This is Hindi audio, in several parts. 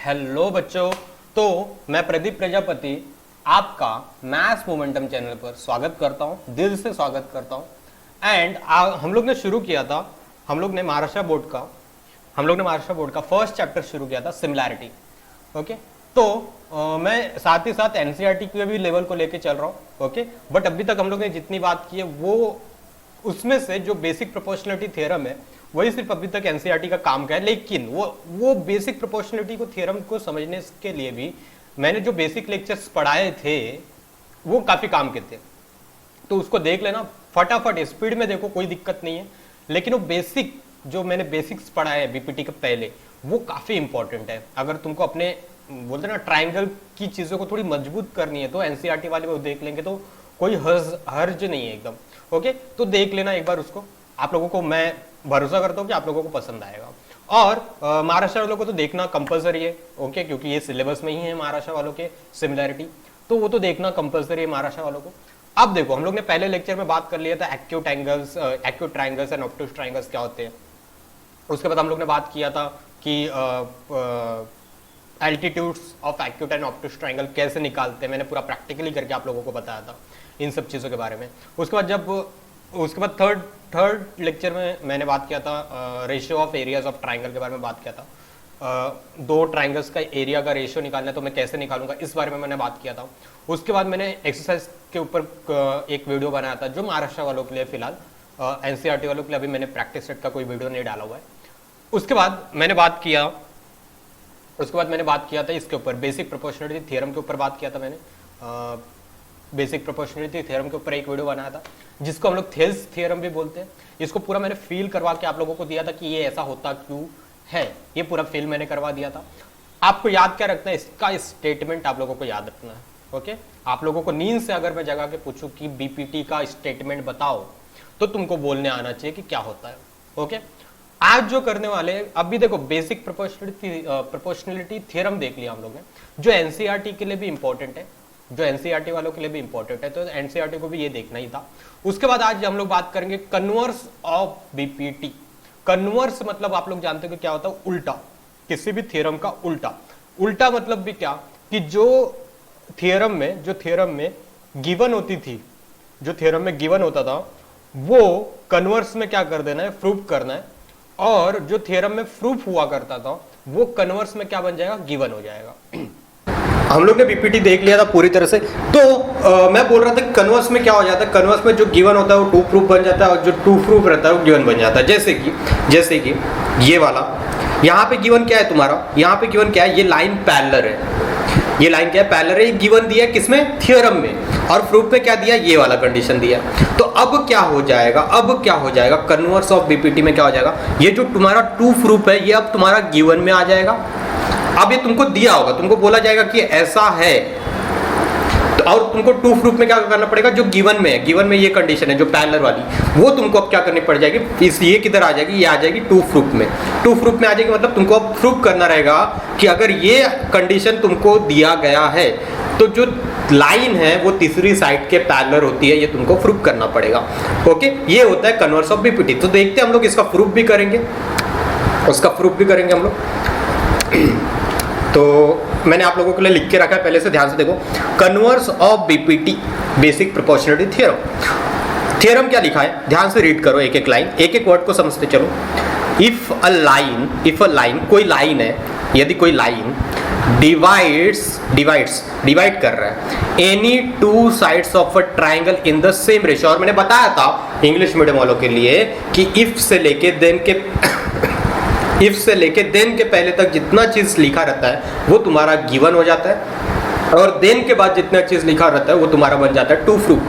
हेलो बच्चों। तो मैं प्रदीप प्रजापति आपका मैथ्स मोमेंटम चैनल पर स्वागत करता हूं, दिल से स्वागत करता हूं। एंड हम लोग ने शुरू किया था, हम लोग ने महाराष्ट्र बोर्ड का फर्स्ट चैप्टर शुरू किया था, सिमिलैरिटी। ओके, तो मैं साथ ही साथ एनसीईआरटी के भी लेवल को लेके चल रहा हूं। ओके, बट अभी तक हम लोग ने जितनी बात की है वो उसमें से जो बेसिक प्रोपोर्शनलिटी थ्योरम है वही सिर्फ अभी तक एनसीईआरटी का काम का है। लेकिन वो बेसिक प्रोपोर्शनलिटी को थ्योरम को समझने के लिए भी मैंने जो बेसिक लेक्चर्स पढ़ाए थे वो काफी काम के थे, तो उसको देख लेना फटाफट, स्पीड में देखो, कोई दिक्कत नहीं है। लेकिन वो बेसिक जो मैंने बेसिक्स पढ़ाए हैं बीपीटी के पहले, वो काफी इंपॉर्टेंट है। अगर तुमको अपने बोलते ना ट्राइंगल की चीजों को थोड़ी मजबूत करनी है तो एनसीईआरटी वाले वो देख लेंगे तो कोई हर्ज नहीं है एकदम। ओके, तो देख लेना एक बार उसको। आप लोगों को मैं भरोसा करता हूँ कि आप लोगों को पसंद आएगा। और महाराष्ट्र वालों को तो देखना कंपलसरी है। ओके, क्योंकि ये सिलेबस में ही है महाराष्ट्र वालों के सिमिलैरिटी, तो वो तो देखना कंपलसरी है महाराष्ट्र वालों को। अब देखो, हम लोग ने पहले लेक्चर में बात कर लिया था एक्यूट ट्राइंगल्स एंड ऑब्टूस ट्राइंगल्स क्या होते हैं। उसके बाद हम लोग ने बात किया था कि altitudes of acute and obtuse triangle कैसे निकालते हैं। मैंने पूरा प्रैक्टिकली करके आप लोगों को बताया था इन सब चीज़ों के बारे में। उसके बाद थर्ड लेक्चर में मैंने बात किया था ratio of areas of triangle के बारे में बात किया था। दो ट्राइंगल्स का एरिया का रेशियो निकालना है तो मैं कैसे निकालूंगा, इस बारे में मैंने बात किया था। उसके बाद मैंने एक्सरसाइज के ऊपर एक वीडियो बनाया था जो महाराष्ट्र वालों के लिए, फिलहाल एनसीईआरटी वालों के लिए अभी मैंने प्रैक्टिस सेट का कोई वीडियो नहीं डाला हुआ है। उसके बाद मैंने बात किया था इसके ऊपर, बेसिक प्रोपोर्शनलिटी थ्योरम के ऊपर बात किया था मैंने। बेसिक प्रोपोर्शनलिटी थ्योरम के ऊपर एक वीडियो बनाया था जिसको हम लोग थेल्स थ्योरम भी बोलते हैं। इसको पूरा मैंने फील करवा के आप लोगों को दिया था कि ये ऐसा होता क्यों है, ये पूरा फील मैंने करवा दिया था। आपको याद क्या रखना है, इसका स्टेटमेंट आप लोगों को याद रखना है। ओके, आप लोगों को नींद से अगर मैं जगा के पूछूं कि बीपीटी का स्टेटमेंट बताओ तो तुमको बोलने आना चाहिए कि क्या होता है। ओके, आज जो करने वाले, अभी देखो बेसिक प्रोपोर्शनलिटी थ्योरम देख लिया हम लोग ने, जो एनसीईआरटी के लिए भी इंपॉर्टेंट है, जो एनसीईआरटी वालों के लिए भी इंपॉर्टेंट है, तो एनसीईआरटी को भी ये देखना ही था। उसके बाद आज हम लोग बात करेंगे कन्वर्स ऑफ बीपीटी। कन्वर्स मतलब आप लोग जानते हो कि क्या होता है, उल्टा, किसी भी थ्योरम का उल्टा। उल्टा मतलब भी क्या कि जो थ्योरम में गिवन होती थी, जो थ्योरम में गिवन होता था वो कन्वर्स में क्या कर देना है, प्रूफ करना है। और जो थ्योरम में प्रूफ हुआ करता था वो कन्वर्स में क्या बन जाएगा, गिवन हो जाएगा। हम लोग ने बीपीटी देख लिया था पूरी तरह से। तो मैं बोल रहा था कि कन्वर्स में क्या हो जाता है, कन्वर्स में जो गिवन होता है वो टू प्रूफ बन जाता है और जो टू प्रूफ रहता है वो गिवन बन जाता है। जैसे कि ये वाला, यहाँ पे गिवन क्या है तुम्हारा, यहाँ पे गिवन क्या है, ये लाइन पैरेलल है। ये लाइन क्या है, पैरेलल है। ये गिवन दिया है किसमें, थ्योरम में, और प्रूफ में क्या दिया, ये वाला कंडीशन दिया। तो अब क्या हो जाएगा, कन्वर्स ऑफ बीपीटी में क्या हो जाएगा, ये जो तुम्हारा टू प्रूफ है ये अब तुम्हारा गिवन में आ जाएगा। अब ये तुमको दिया होगा, तुमको बोला जाएगा कि ऐसा है, तो और तुमको टू प्रूफ में क्या करना पड़ेगा, जो गिवन में ये कंडीशन है जो पैरेलल वाली, वो तुमको अब क्या करनी पड़ जाएगी, ये किधर आ जाएगी, ये आ जाएगी टू प्रूफ में। टू प्रूफ में आ जाएगी मतलब तुमको अब प्रूफ करना रहेगा कि अगर ये कंडीशन तुमको दिया गया है तो जो लाइन है वो तीसरी साइड के पैरेलल होती है, ये तुमको प्रूफ करना पड़ेगा। ओके, ये होता है कन्वर्स ऑफ बीपीटी। तो देखते हैं हम लोग इसका प्रूफ भी करेंगे, हम लोग। तो मैंने आप लोगों के लिए लिख के रखा है, पहले से ध्यान से देखो। Converse of BPT, basic proportionality theorem क्या लिखा है, ध्यान से रीड करो, एक एक लाइन, एक एक वर्ड को समझते चलो। इफ अ लाइन, कोई लाइन है, यदि कोई लाइन डिवाइड कर रहा है any two sides of a triangle in the same ratio. और मैंने बताया था इंग्लिश मीडियम वालों के लिए कि इफ से लेके देन के पहले तक जितना चीज लिखा रहता है वो तुम्हारा गिवन हो जाता है, और देन के बाद जितना चीज लिखा रहता है वो तुम्हारा बन जाता है टू प्रूफ।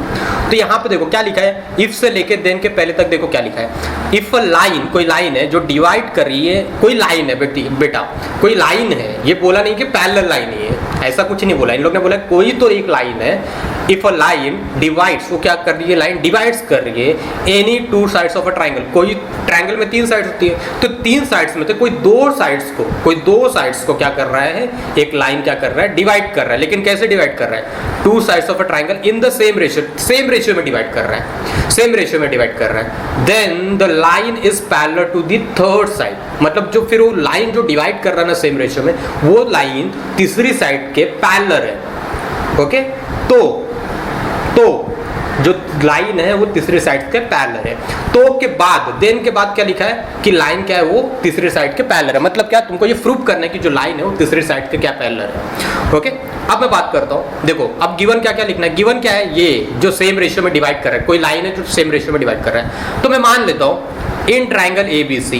तो यहाँ पे देखो क्या लिखा है, इफ से लेके देन के पहले तक देखो क्या लिखा है। इफ अ लाइन, कोई लाइन है जो डिवाइड कर रही है, कोई लाइन है बेटा, कोई लाइन है, ये बोला नहीं कि पैरेलल लाइन ही है, ऐसा कुछ नहीं बोला। इन लोग ने बोला कोई तो एक लाइन है इफ अ लाइन डिवाइड्स, वो क्या कर रही है, लाइन डिवाइड्स कर रही है any two sides of a triangle, कोई ट्राइंगल में 3 साइड्स होती है, तो 3 साइड्स में से कोई दो साइड्स को क्या कर रहा है, एक लाइन क्या कर रहा है, डिवाइड कर रहा है। लेकिन कैसे डिवाइड कर रहा है, 2 sides of a triangle in the same ratio में डिवाइड कर रहा है, then the line is parallel to the third side, मतलब जो फिर वो लाइन जो डिवाइड कर रहा है ना सेम रेशियो में, वो लाइन तीसरी साइड के पैरेलल है। ओके, तो जो लाइन है वो तीसरी साइड के पैरेलल है। तो के बाद देन के बाद क्या लिखा है कि लाइन क्या है, वो तीसरी साइड के पैरेलल है। मतलब क्या, तुमको ये प्रूव करना है कि जो लाइन है वो तीसरी साइड के क्या पैरेलल है। ओके, अब मैं बात करता हूँ, देखो अब गिवन क्या क्या लिखना है। गिवन क्या है, ये जो सेम रेशियो में डिवाइड कर रहा है, कोई लाइन है जो सेम रेशियो में डिवाइड कर रहा है। तो मैं मान लेता हूँ in triangle ABC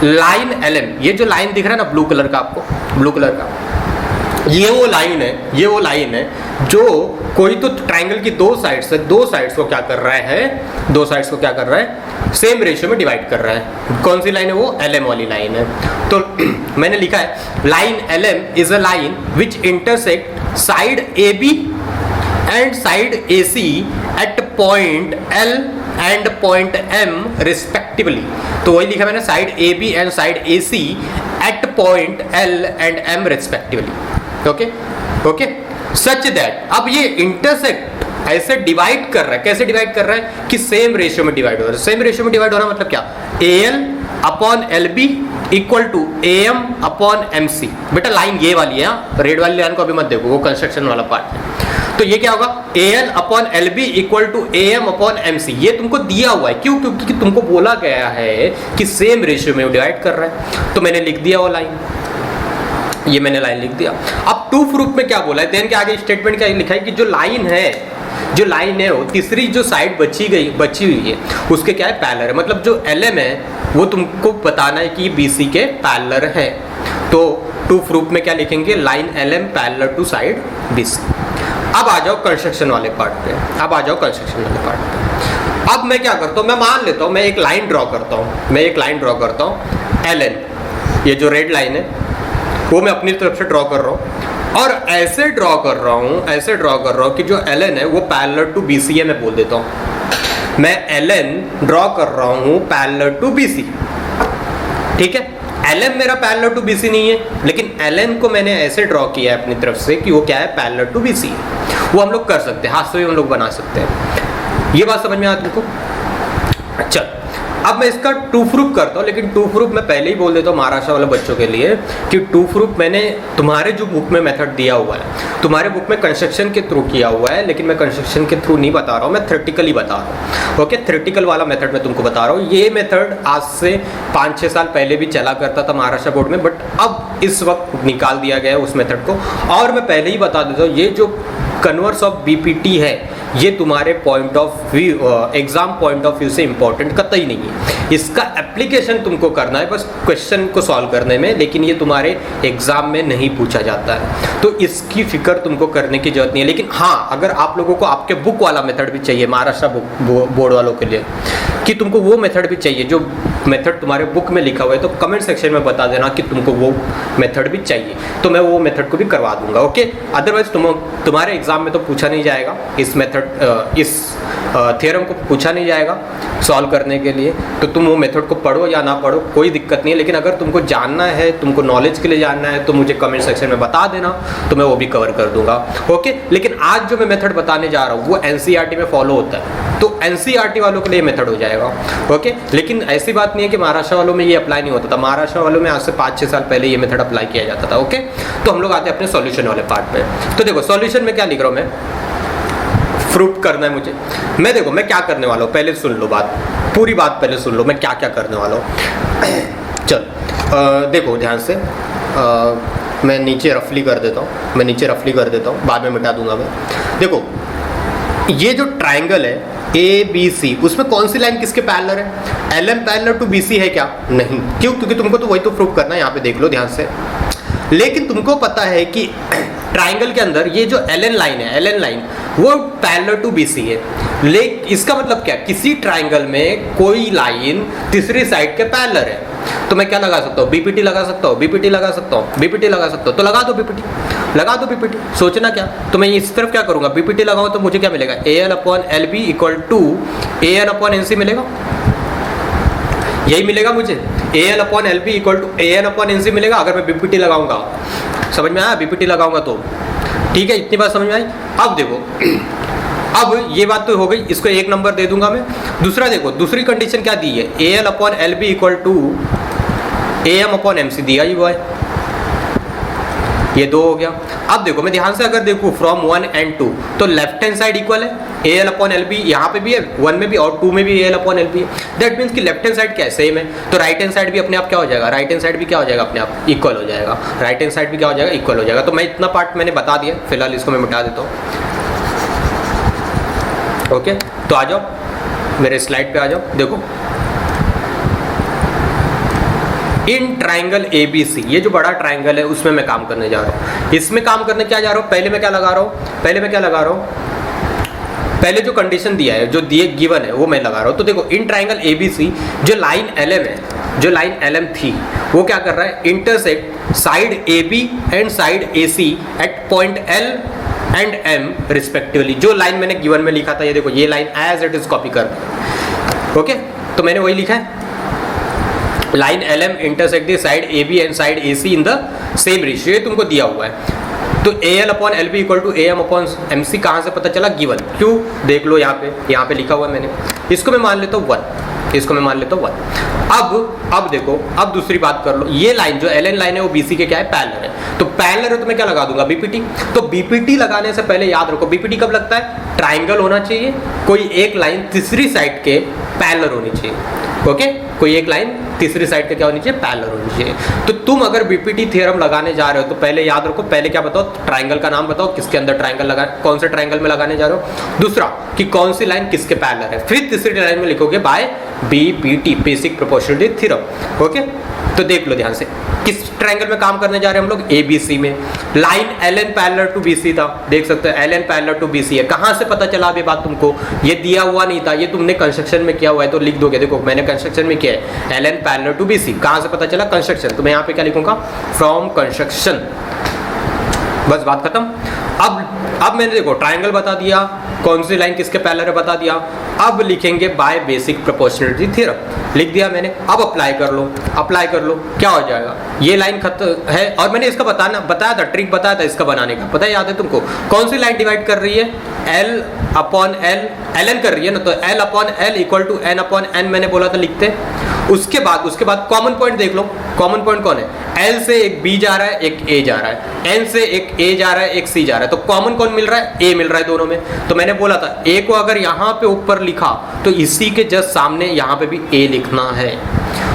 line LM, ये जो लाइन दिख रहा है ना ब्लू कलर का, आपको ब्लू कलर का, ये वो लाइन है जो कोई तो ट्राइंगल की दो साइड्स को क्या कर रहा है, सेम रेशियो में डिवाइड कर रहा है। कौन सी लाइन है, वो LM वाली लाइन है। तो मैंने लिखा है line LM is a line which intersect side AB and side AC at point L and point M respectively. तो वही लिखा मैंने, side AB and side AC at point L and M respectively. Okay, such that, अब ये इंटरसेक्ट ऐसे डिवाइड कर रहा है, कैसे डिवाइड कर रहा है कि सेम रेशियो में डिवाइड हो रहा है। सेम रेशियो में डिवाइड हो रहा है मतलब क्या, AL upon LB equal to AM upon MC। बेटा लाइन ये वाली है, रेड वाली लाइन को अभी मत देखो, वो कंस्ट्रक्शन वाला पार्ट है। तो ये क्या होगा, AL upon LB equal to AM upon MC। ये तुमको दिया हुआ है, क्यों, क्योंकि तुमको बोला गया है कि सेम रेशियो में डिवाइड कर रहा है। तो मैंने लिख दिया वो लाइन, ये मैंने लाइन लिख दिया। अब टू प्रूफ में क्या बोला है, देन के आगे स्टेटमेंट क्या लिखा है कि जो लाइन है वो तीसरी जो साइड बची हुई है उसके क्या है, पैरेलल है। मतलब जो LM है वो तुमको बताना है कि BC के पैरेलल है। तो टू प्रूफ में क्या लिखेंगे, line LM parallel to side BC। अब आ जाओ कंस्ट्रक्शन वाले पार्ट पे, अब मैं क्या करता हूँ, मैं मान लेता हूँ मैं एक लाइन ड्रॉ करता हूँ LN, ये जो रेड लाइन है वो मैं अपनी तरफ से ड्रॉ कर रहा हूँ, और ऐसे ड्रॉ कर रहा हूँ कि जो LN है वो पैरेलल टू BC है। मैं बोल देता हूँ मैं LN ड्रॉ कर रहा हूँ पैरेलल टू BC, ठीक है। LM मेरा पैरेलल टू BC नहीं है, लेकिन LN को मैंने ऐसे ड्रॉ किया है अपनी तरफ से कि वो क्या है, पैरेलल टू BC है। वो हम लोग कर सकते हैं, हाथ से भी हम लोग बना सकते हैं। ये बात समझ में आती है? अच्छा, अब मैं इसका टू प्रूफ करता हूँ, लेकिन टू प्रूफ मैं पहले ही बोल देता हूँ महाराष्ट्र वाले बच्चों के लिए कि टू प्रूफ मैंने तुम्हारे जो बुक में मेथड दिया हुआ है, तुम्हारे बुक में कंस्ट्रक्शन के थ्रू किया हुआ है, लेकिन मैं कंस्ट्रक्शन के थ्रू नहीं बता रहा हूँ, मैं थ्योरेटिकली बता रहा हूँ। ओके, थ्योरेटिकल वाला मेथड मैं तुमको बता रहा हूँ। ये मेथड आज से 5-6 साल पहले भी चला करता था महाराष्ट्र बोर्ड में, बट अब इस वक्त निकाल दिया गया है उस मेथड को। और मैं पहले ही बता देता हूँ, ये जो कन्वर्स ऑफ BPT है ये तुम्हारे point of view, exam point of view से इंपॉर्टेंट कतई नहीं है। इसका एप्लीकेशन तुमको करना है बस क्वेश्चन को सॉल्व करने में, लेकिन ये तुम्हारे एग्जाम में नहीं पूछा जाता है, तो इसकी फिक्र तुमको करने की जरूरत नहीं है। लेकिन हाँ, अगर आप लोगों को आपके बुक वाला मेथड भी चाहिए, महाराष्ट्र बोर्ड वालों के लिए, कि तुमको वो मेथड भी चाहिए जो मेथड तुम्हारे बुक में लिखा हुआ है, तो कमेंट सेक्शन में बता देना कि तुमको वो मेथड भी चाहिए, तो मैं वो मेथड को भी करवा दूंगा। ओके, अदरवाइज तुम्हारे एग्जाम में तो पूछा नहीं जाएगा इस मेथड, इस थ्योरम को पूछा नहीं जाएगा सॉल्व करने के लिए। तो तुम वो मेथड को पढ़ो या ना पढ़ो कोई दिक्कत नहीं है, लेकिन अगर तुमको जानना है, तुमको नॉलेज के लिए जानना है, तो मुझे कमेंट सेक्शन में बता देना, तो मैं वो भी कवर कर दूंगा। ओके, लेकिन आज जो मैं मेथड बताने जा रहा हूँ वो NCERT में फॉलो होता है, तो NCERT वालों के लिए मेथड हो जाएगा। ओके, लेकिन ऐसी बात नहीं है कि महाराष्ट्र वालों में ये अप्लाई नहीं होता था। महाराष्ट्र वालों में आज से 5-6 साल पहले ये मेथड अप्लाई किया जाता था। ओके, तो हम लोग आते हैं अपने सॉल्यूशन वाले पार्ट पे। तो देखो सॉल्यूशन में क्या लिख रहा हूँ, मैं प्रूफ करना है मुझे। मैं देखो मैं क्या करने वाला हूँ, पहले सुन लो बात, पूरी बात पहले सुन लो, मैं क्या क्या करने वाला हूँ। चल देखो ध्यान से, मैं नीचे रफली कर देता हूँ, बाद में मिटा दूंगा मैं। देखो ये जो ट्राइंगल है ABC, उसमें कौन सी लाइन किसके पैरेलल है, LM पैरेलल टू BC है क्या? नहीं। क्यों? क्योंकि तुमको तो वही तो प्रूफ करना है, यहाँ पे देख लो ध्यान से। लेकिन तुमको पता है कि ट्राइंगल के अंदर ये जो LN लाइन वो पैरेलल टू BC है। इसका मतलब क्या, किसी ट्राइंगल में कोई लाइन तीसरी साइड के पैरेलल है, तो मैं क्या लगा सकता हूँ, बीपीटी लगा सकता हूँ, बीपीटी लगा सकता हूँ, बीपीटी लगा सकता हूँ, तो लगा दो बीपीटी, लगा दो बीपीटी, सोचना क्या। तो मैं इस तरफ क्या करूँगा, बीपीटी लगाऊँ तो मुझे क्या मिलेगा, AL/LB इक्वल टू AN/NC मिलेगा, यही मिलेगा मुझे, AL/LB इक्वल टू AN/NC मिलेगा अगर मैं बीपीटी लगाऊंगा। समझ में आया, बीपीटी लगाऊंगा तो ठीक है, इतनी बात समझ में आई। अब देखो, अब ये बात तो हो गई, इसको 1 नंबर दे दूंगा मैं। दूसरा देखो, दूसरी कंडीशन क्या दी है, AL/LB इक्वल टू AM/MC दिया ही हुआ है, ये 2 हो गया। अब देखो मैं ध्यान से अगर देखूँ फ्रॉम 1 and 2 तो लेफ्ट हैंड साइड इक्वल है, AL/LB यहाँ पे भी है, 1 में भी और 2 में भी AL/LB है। दैट मीन्स कि लेफ्ट हैंड साइड क्या है, सेम है, तो राइट हैंड साइड भी अपने आप क्या हो जाएगा, राइट हैंड साइड भी क्या हो जाएगा, अपने आप इक्वल हो जाएगा, राइट हैंड साइड भी क्या हो जाएगा, इक्वल हो जाएगा। तो मैं इतना पार्ट मैंने बता दिया, फिलहाल इसको मैं मिटा देता हूँ। ओके, तो आ जाओ मेरे स्लाइड पे आ जाओ। देखो इन ट्राइंगल ABC, ये जो बड़ा ट्राइंगल है उसमें मैं काम करने जा रहा हूँ। इसमें काम करने क्या जा रहा हूँ, पहले मैं क्या लगा रहा हूँ, पहले जो कंडीशन दिया है, जो दिए गिवन है वो मैं लगा रहा हूँ। तो देखो इन ट्राइंगल ABC जो लाइन LM है, जो लाइन LM थी वो क्या कर रहा है, intersect side AB and side AC at point L and M respectively. जो लाइन मैंने गिवन में लिखा था, ये देखो ये line as it is copy कर, ओके, तो मैंने वही लिखा है, line LM intersect the side AB and side AC in the same ratio, ये तुमको दिया हुआ है। तो AL/LB इक्वल टू AM/MC कहाँ से पता चला, गिवन, क्यों देख लो यहाँ पे लिखा हुआ है मैंने, इसको मैं मान लेता हूँ 1, इसको मैं मान लेता हूँ 1। अब देखो, अब दूसरी बात कर लो, ये लाइन जो LN लाइन है वो BC के क्या है, पैरेलल है, तो पैरेलल है तो मैं क्या लगा दूंगा, BPT। तो BPT लगाने से पहले याद रखो, BPT कब लगता है, ट्राइंगल होना चाहिए, कोई एक लाइन तीसरी साइड के पैरेलल होनी चाहिए, ओके, कोई एक लाइन तीसरी साइड के क्या होनी चाहिए, पैरेलल होनी चाहिए। तो तुम अगर बीपीटी थ्योरम लगाने जा रहे हो तो पहले याद रखो, पहले क्या बताओ, ट्राइंगल का नाम बताओ, किसके अंदर ट्राइंगल लगा, कौन से ट्राइंगल में लगाने जा रहे हो, दूसरा कि कौन सी लाइन किसके पैरेलल है, फिर तीसरी लाइन में लिखोगे by BPT, basic proportionality theorem. Okay, तो देख लो ध्यान से, किस ट्राइंगल में काम करने जा रहे हैं हम लोग, ABC में। Line LN parallel to BC था, देख सकते हो LN पैरेलल टू BC है। कहाँ से पता चला अभी बात तुमको, ये दिया हुआ नहीं था, ये तुमने कंस्ट्रक्शन में किया हुआ है तो लिख दोगे। देखो मैंने कंस्ट्रक्शन में किया है LN पैरेलल टू BC, कहाँ से पता चला, कंस्ट्रक्शन, तो मैं यहाँ पे क्या लिखूंगा, फ्रॉम कंस्ट्रक्शन, बस बात खत्म। अब मैंने देखो ट्राइंगल बता दिया, कौन सी लाइन किसके पैरेलल है बता दिया, अब लिखेंगे बाय बेसिक प्रोपोर्शनलिटी थ्योरम, लिख दिया मैंने। अब अप्लाई कर लो, क्या हो जाएगा, ये लाइन खत्म है, और मैंने इसका बताया था, ट्रिक बताया था इसका बनाने का, पता है, याद है तुमको, कौन सी लाइन डिवाइड कर रही है, L/L, LN कर रही है ना, तो L/L इक्वल टू N/N मैंने बोला था लिखते। उसके बाद कॉमन पॉइंट देख लो, कॉमन पॉइंट कौन है, L से एक B जा रहा है, एक A जा रहा है, N से एक A जा रहा है, एक C जा रहा है, तो कॉमन कौन मिल रहा है, A मिल रहा है दोनों में। तो मैंने बोला था A को अगर यहाँ पे ऊपर लिखा तो इसी के जस्ट सामने यहाँ पे भी A लिखना है।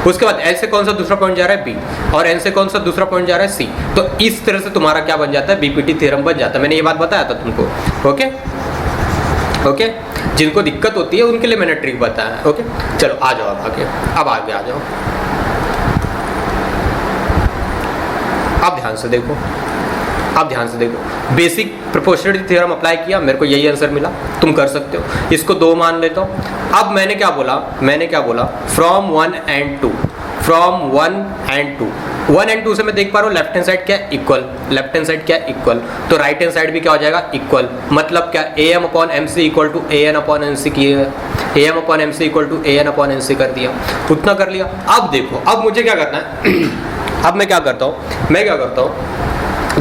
उसके बाद L से कौन सा दूसरा पॉइंट जा रहा है, B, और N से कौन सा दूसरा पॉइंट जा रहा है, C। तो इस तरह से तुम्हारा क्या बन जाता है, बीपीटी थ्योरम बन जाता है। मैंने ये बात बताया था तुमको, ओके, जिनको दिक्कत होती है उनके लिए मैंने ट्रिक बताया। ओके, चलो आ जाओ अब आगे आ जाओ। अब ध्यान से देखो, बेसिक प्रोपोर्शनलिटी थ्योरम अप्लाई किया, मेरे को यही आंसर मिला, तुम कर सकते हो, इसको 2 मान लेता हूँ। अब मैंने क्या बोला, फ्रॉम 1 and 2, 1 and 2 से मैं देख पा रहा हूँ लेफ्ट हैंड साइड क्या है, इक्वल, तो राइट हैंड साइड भी क्या हो जाएगा, इक्वल। मतलब क्या, AM/MC इक्वल टू AN/NC किए, AM/MC इक्वल टू AN/NC कर दिया, उतना कर लिया। अब देखो, अब मुझे क्या करना है अब मैं क्या करता हूँ,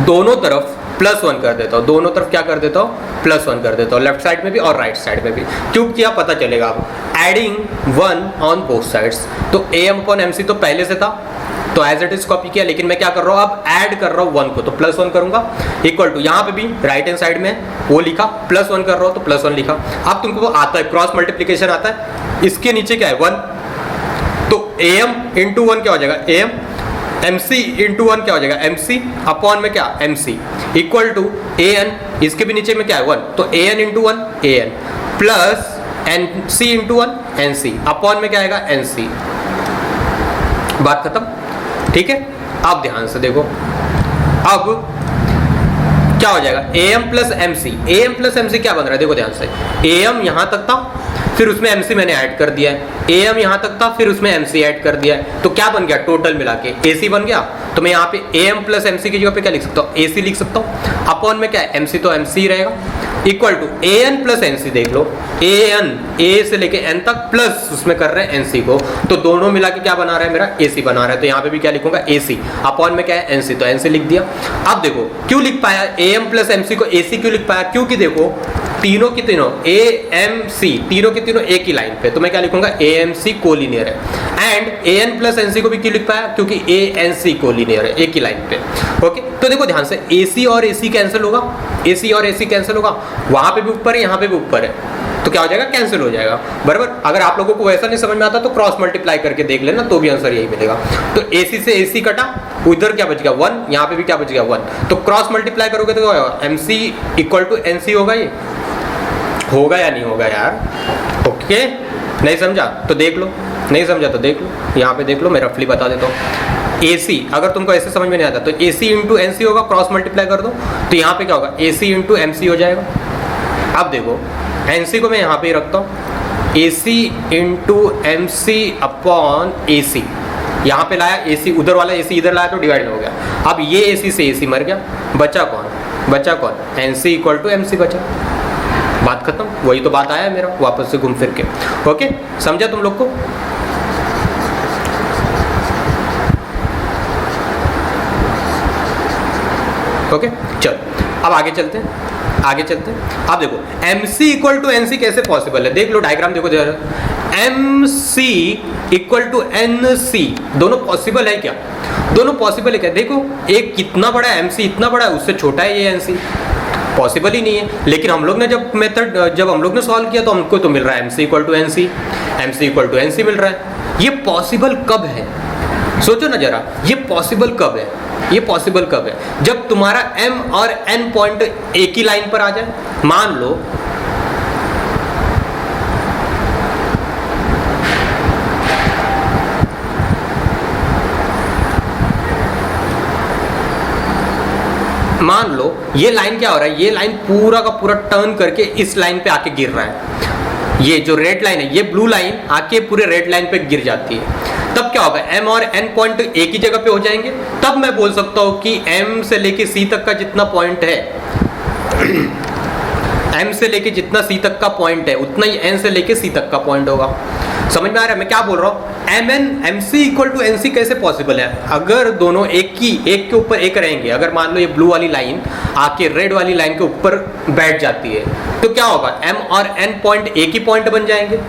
दोनों तरफ +1 कर देता हूँ, दोनों तरफ क्या कर देता हूँ, +1 कर देता हूँ, लेफ्ट साइड में भी और राइट साइड में भी। क्यों किया पता चलेगा, अब एडिंग 1 ऑन बोथ साइड्स, तो AM/MC तो पहले से था तो एज इट इज कॉपी किया, लेकिन मैं क्या कर रहा हूँ, अब ऐड कर रहा हूँ 1 को, तो +1 करूंगा, इक्वल टू, यहाँ पे भी राइट हैंड साइड में वो लिखा, +1 कर रहा हूँ तो +1 लिखा। अब तुमको वो आता है, क्रॉस मल्टीप्लीकेशन आता है, इसके नीचे क्या है 1, तो AM × 1 क्या हो जाएगा, AM, MC × 1 क्या हो जाएगा, MC, अपॉन में क्या, MC, इक्वल टू AN, इसके भी नीचे में क्या है 1, तो AN × 1 AN, plus NC × 1 NC, upon में क्या आएगा NC। बात खत्म, ठीक है। अब ध्यान से देखो, अब क्या हो जाएगा, AM + MC, AM + MC क्या बन रहा है, देखो ध्यान से, AM यहाँ तक था, फिर उसमें MC मैंने ऐड कर दिया है, AM यहाँ तक था, फिर उसमें MC ऐड कर दिया है, तो क्या बन गया टोटल मिला के AC बन गया। तो मैं यहाँ पे AM प्लस MC की जगह पे क्या लिख सकता हूँ, AC लिख सकता हूँ। अपॉन में क्या है, MC तो MC ही रहेगा, equal to AN plus NC। देख लो AN, A से लेके N तक प्लस उसमें कर रहे हैं NC को, तो दोनों मिला के क्या बना रहा है मेरा, AC बना रहा है। तो यहाँ पे भी क्या लिखूंगा, AC। अपॉन में क्या है, NC, तो NC लिख दिया। अब देखो क्यों लिख पाया AM प्लस MC को AC क्यों लिख पाया, क्योंकि देखो तीनों की तीनों AMC तीनों की तीनों एक ही लाइन पे, तो मैं क्या लिखूंगा, AMC कोलिनियर है। एंड AN प्लस NC को भी क्यों लिख पाया, क्योंकि ANC कोलिनियर है, एक ही लाइन पे। ओके, तो देखो ध्यान से AC और AC कैंसिल होगा, AC और AC कैंसिल होगा, वहां पे भी ऊपर है, यहाँ पे भी ऊपर है, तो क्या हो जाएगा, कैंसिल हो जाएगा, बराबर। अगर आप लोगों को वैसा नहीं समझ में आता तो क्रॉस मल्टीप्लाई करके देख लेना, तो भी आंसर यही मिलेगा। तो AC से AC कटा, उधर क्या बच गया 1, यहाँ पे भी क्या बच गया 1, तो क्रॉस मल्टीप्लाई करोगे तो क्या होगा, MC इक्वल टू NC होगा। ये होगा या नहीं होगा यार, ओके। नहीं समझा तो देख लो, नहीं समझा तो देख लो, यहाँ पे देख लो, मैं रफली बता देता हूँ। AC अगर तुमको ऐसे समझ में नहीं आता तो AC इंटू NC होगा, क्रॉस मल्टीप्लाई कर दो, तो यहाँ पे क्या होगा, AC इंटू MC हो जाएगा। अब देखो NC को मैं यहाँ पे ही रखता हूँ, AC into MC upon AC, यहाँ पे लाया AC, उधर वाला AC इधर लाया तो डिवाइड हो गया। अब ये AC से AC मर गया, बचा कौन, बचा कौन, NC इक्वल टू MC बचा, बात खत्म। वही तो बात आया मेरा वापस से घूम फिर के। ओके, समझा तुम लोग को। ओके चल अब आगे चलते हैं, आगे चलते हैं। अब देखो MC इक्वल टू NC कैसे पॉसिबल है, देख लो डायग्राम देखो जरा। MC इक्वल टू NC दोनों पॉसिबल है क्या, दोनों पॉसिबल है क्या, देखो एक कितना बड़ा है MC, इतना बड़ा है, उससे छोटा है ये NC, पॉसिबल ही नहीं है। लेकिन हम लोग ने जब हम लोग ने सॉल्व किया तो हमको तो मिल रहा है MC equal to NC, MC equal to NC मिल रहा है। ये पॉसिबल कब है, सोचो ना जरा, ये पॉसिबल कब है, ये पॉसिबल कब है, जब तुम्हारा M और N पॉइंट एक ही लाइन पर आ जाए। मान लो ये लाइन क्या हो रहा है, ये लाइन पूरा का पूरा टर्न करके इस लाइन पे आके गिर रहा है, ये जो रेड लाइन है, ये ब्लू लाइन आके पूरे रेड लाइन पे गिर जाती है। तब क्या होगा, M और N पॉइंट एक ही जगह पे हो जाएंगे, तब मैं बोल सकता हूं कि M से लेके C तक का जितना पॉइंट है M से लेके जितना C तक का पॉइंट है उतना ही N से लेके C तक का पॉइंट होगा। समझ में आ रहा है मैं क्या बोल रहा हूँ। MC इक्वल टू NC कैसे पॉसिबल है, अगर दोनों एक के ऊपर एक रहेंगे, अगर मान लो ये ब्लू वाली लाइन आके रेड वाली लाइन के ऊपर बैठ जाती है तो क्या होगा, M और N पॉइंट एक ही पॉइंट बन जाएंगे।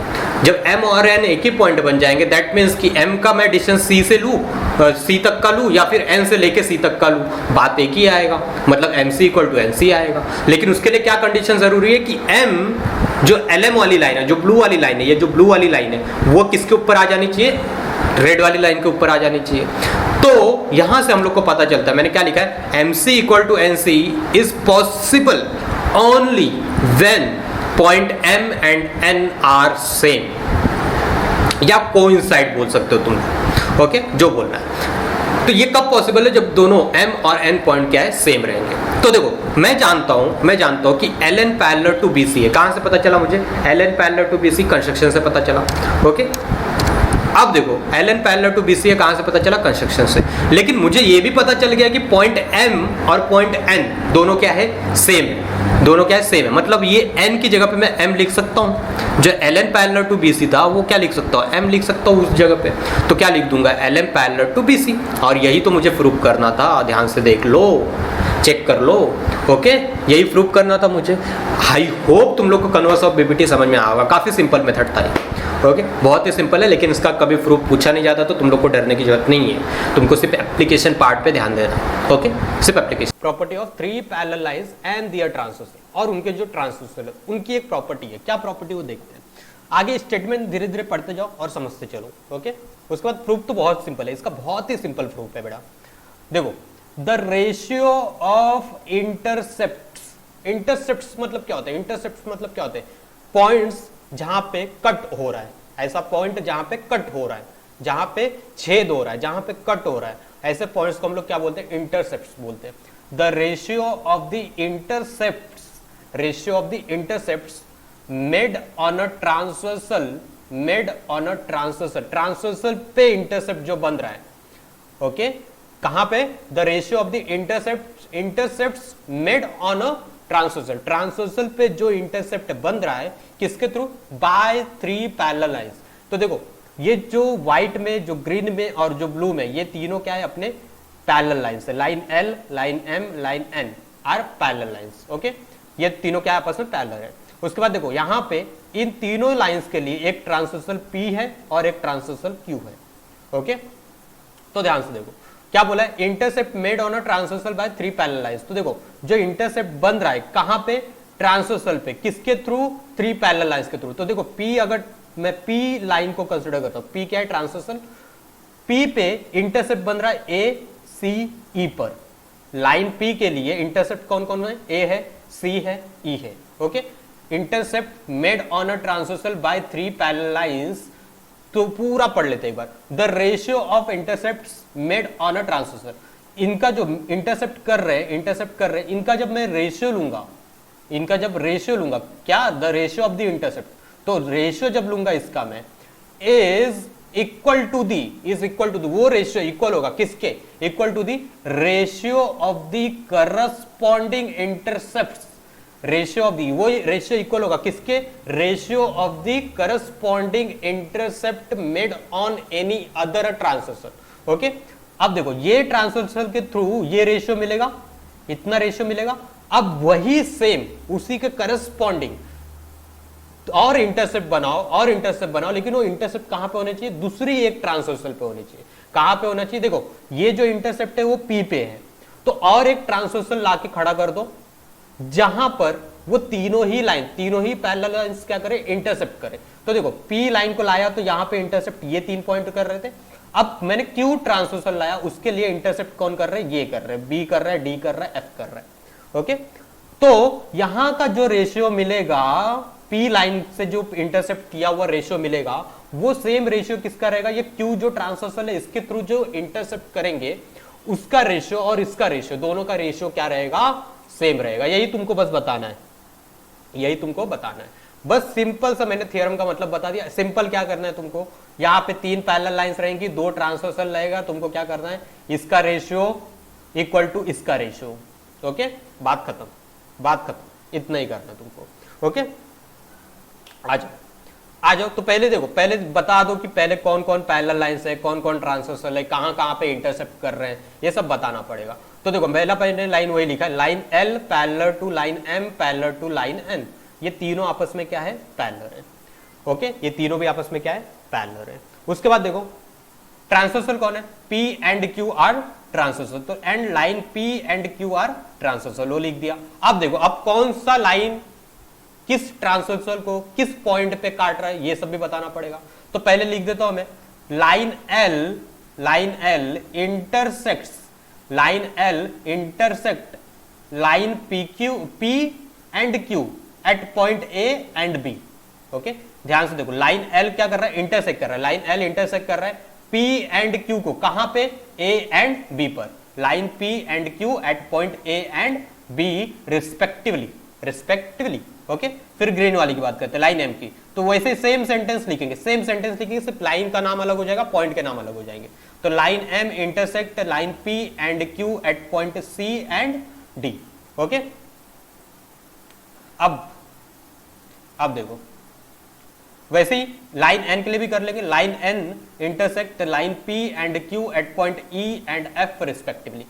जब M और N एक ही पॉइंट बन जाएंगे दैट मीन्स कि M का मैं डिस्टेंस C से लूँ, C तक का लूँ, या फिर N से लेके C तक का लूँ, बात एक ही आएगा, मतलब MC इक्वल टू NC आएगा। लेकिन उसके लिए क्या कंडीशन जरूरी है कि M जो LM वाली लाइन है, जो ब्लू वाली लाइन है, ये जो ब्लू वाली लाइन है वो किसके ऊपर आ जानी चाहिए, रेड वाली लाइन के ऊपर आ जानी चाहिए। तो यहां से हम लोग को पता चलता है, मैंने क्या लिखा है, MC equal to NC is possible only when point M and N are same, या कोइंसाइड बोल सकते हो तुम, ओके जो बोलना है। तो ये कब पॉसिबल है, जब दोनों M और N पॉइंट क्या है, सेम रहेंगे। तो देखो मैं जानता हूं कि LN पैरेलल टू BC है। कहां से पता चला मुझे, LN parallel to BC construction से पता चला। ओके अब देखो LN पैरेलल टू BC है, कहां से पता चला, कंस्ट्रक्शन से। लेकिन मुझे ये भी पता चल गया कि पॉइंट M और पॉइंट N दोनों क्या है, सेम है, दोनों क्या है, सेम है। मतलब ये N की जगह पे मैं M लिख सकता हूँ, जो LN पैरेलल टू BC था वो क्या लिख सकता हूँ, M लिख सकता हूँ उस जगह पे। तो क्या लिख दूंगा, LN पैरेलल टू BC, और यही तो मुझे प्रूव करना था। ध्यान से देख लो, चेक कर लो, ओके यही प्रूव करना था मुझे। आई होप तुम लोग को कन्वर्स ऑफ BPT समझ में आएगा, काफी सिंपल मेथड था ये। ओके बहुत ही सिंपल है, लेकिन इसका कभी प्रूफ पूछा नहीं जाता, तो तुम लोग को डरने की जरूरत नहीं है, तुमको सिर्फ एप्लीकेशन पार्ट पे ध्यान देना। ओके सिर्फ application. Property of three parallel lines and their transversal, और उनके जो ट्रांसवर्सल उनकी एक प्रॉपर्टी है, क्या प्रॉपर्टी वो देखते हैं। आगे स्टेटमेंट धीरे धीरे पढ़ते जाओ और समझते चलो। ओके उसके बाद प्रूफ तो बहुत सिंपल है, इसका बहुत ही सिंपल प्रूफ है बेटा। देखो the ratio of intercepts, intercepts मतलब क्या होता है, इंटरसेप्ट्स मतलब क्या होते हैं, पॉइंट्स जहां पे कट हो रहा है, ऐसा पॉइंट जहां पे कट हो रहा है, जहां पे छेद हो रहा है, जहां पे कट हो रहा है, ऐसे पॉइंट्स को हम लोग क्या बोलते हैं, इंटरसेप्ट्स बोलते हैं। The ratio of the intercepts, ratio of the intercepts made on a transversal, made on a transversal, transversal पे इंटरसेप्ट जो बन रहा है, ओके कहां पे, the ratio of the intercepts made on a transversal, transversal पे जो इंटरसेप्ट बन रहा है किसके थ्रू, बाय 3 पैरेलल लाइंस। तो देखो ये जो व्हाइट में, जो ग्रीन में और जो ब्लू में, ये तीनों क्या है अपने पैरेलल लाइंस है, line L, line M, line N are parallel lines, okay ये तीनों क्या आपस में पैरेलल है। उसके बाद देखो यहां पे इन तीनों लाइंस के लिए एक ट्रांसवर्सल P है और एक ट्रांसवर्सल Q है, ओके तो ध्यान से देखो क्या बोला है, intercept made on a transversal by 3 parallel lines. तो देखो जो इंटरसेप्ट बन रहा है कहां पे, ट्रांसवर्सल पे, किसके थ्रू, 3 पैरेलल लाइंस के थ्रू। तो देखो P, अगर मैं P लाइन को कंसीडर करता हूं, P क्या है, ट्रांसवर्सल, P पे इंटरसेप्ट बन रहा है A C E पर, लाइन P के लिए इंटरसेप्ट कौन कौन है, A है, C है, E है, okay intercept made on a transversal by 3 parallel lines. तो पूरा पढ़ लेते एक बार, the ratio of intercepts made on a transversal, इनका जो इंटरसेप्ट कर रहे हैं, इनका जब मैं रेशियो लूंगा, इनका जब रेशियो लूंगा क्या, the ratio of the intercept, तो रेशियो जब लूंगा इसका मैं, इज इक्वल टू दी, वो रेशियो इक्वल होगा किसके, equal to the ratio of the corresponding intercepts, ratio of the, वो रेशियो इक्वल होगा किसके, ratio of the corresponding intercept made on any other transversal, okay अब देखो ये ट्रांसवर्सल के थ्रू ये रेशियो मिलेगा, इतना रेशियो मिलेगा, अब वही सेम उसी के करस्पॉन्डिंग और इंटरसेप्ट बनाओ, लेकिन वो इंटरसेप्ट कहां पे होने चाहिए, दूसरी एक ट्रांसवर्सल पे होनी चाहिए। कहां पे होना चाहिए, देखो ये जो इंटरसेप्ट है वो P पे है, तो और एक ट्रांसवर्सल लाके खड़ा कर दो जहां पर वो तीनों ही पैरेलल लाइंस क्या करे, इंटरसेप्ट करे। तो देखो P लाइन को लाया तो यहां पे इंटरसेप्ट ये 3 पॉइंट कर रहे थे, अब मैंने Q ट्रांसवर्सल लाया, उसके लिए इंटरसेप्ट कौन कर रहे हैं, ये कर रहे हैं, B कर रहा है, D कर रहा है, F कर रहा है, ओके तो यहां का जो रेशियो मिलेगा, P लाइन से जो इंटरसेप्ट किया हुआ रेशियो मिलेगा, वो सेम रेशियो किसका रहेगा, ये Q जो ट्रांसवर्सल है इसके थ्रू जो इंटरसेप्ट करेंगे उसका रेशियो और इसका रेशियो, दोनों का रेशियो क्या रहेगा, सेम रहेगा। यही तुमको बस बताना है, बस सिंपल सा मैंने थ्योरम का मतलब बता दिया। सिंपल क्या करना है तुमको, यहां पे 3 पैरेलल लाइंस रहेंगी, 2 ट्रांसवर्सल रहेगा, तुमको क्या करना है, इसका रेशियो इक्वल टू इसका रेशियो, ओके बात खत्म, इतना ही करना है तुमको, ओके आ जाओ। तो पहले देखो, पहले बता दो कि पहले कौन कौन पैरेलल लाइंस है, कौन कौन ट्रांसवर्सल है, कहां कहां पे इंटरसेप्ट कर रहे हैं, ये सब बताना पड़ेगा। तो देखो पहले लाइन वही लिखा है, line L parallel to line M parallel to line N, ये तीनों आपस में क्या है, पैरेलल है, ओके ये तीनों भी आपस में क्या है, पैरेलल है। उसके बाद देखो ट्रांसवर्सल कौन है, P and Q are transversal, तो and line P and Q are transversal, वो लिख दिया। अब देखो अब कौन सा लाइन किस ट्रांसवर्सल को किस पॉइंट पे काट रहा है, ये सब भी बताना पड़ेगा। तो पहले लिख देता हूं मैं, line L intersect line P and Q at point A and B, okay ध्यान से देखो लाइन L क्या कर रहा है, इंटरसेक्ट कर रहा है, लाइन L इंटरसेक्ट कर रहा है P एंड Q को, कहां पे, A एंड B पर, line P and Q at point A and B respectively, okay फिर ग्रीन वाली की बात करते हैं, लाइन M की, तो वैसे सेम सेंटेंस लिखेंगे, सिर्फ लाइन का नाम अलग हो जाएगा, पॉइंट के नाम अलग हो जाएंगे। तो line M intersect line P and Q at point C and D, okay अब देखो वैसे ही लाइन N के लिए भी कर लेंगे, line N intersect line P and Q at point E and F respectively.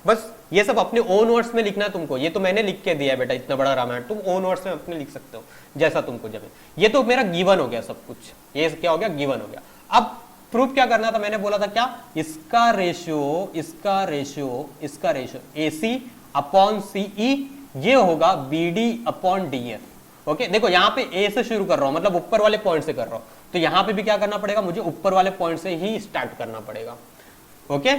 बस ये सब अपने ओन वर्ड्स में लिखना है तुमको, ये तो मैंने लिख के दिया है बेटा, इतना बड़ा रामायण तुम ओन वर्ड्स में अपने लिख सकते हो जैसा तुमको जमे। ये तो मेरा गिवन हो गया सब कुछ, ये क्या हो गया, गिवन हो गया। अब प्रूफ क्या करना था, मैंने बोला था क्या, इसका रेशियो AC अपॉन CE, ये होगा BD अपॉन DF, ओके देखो यहां पे A से शुरू कर रहा हूं, मतलब ऊपर वाले पॉइंट से कर रहा हूं, तो यहां पे भी क्या करना पड़ेगा, मुझे ऊपर वाले पॉइंट से ही स्टार्ट करना पड़ेगा, ओके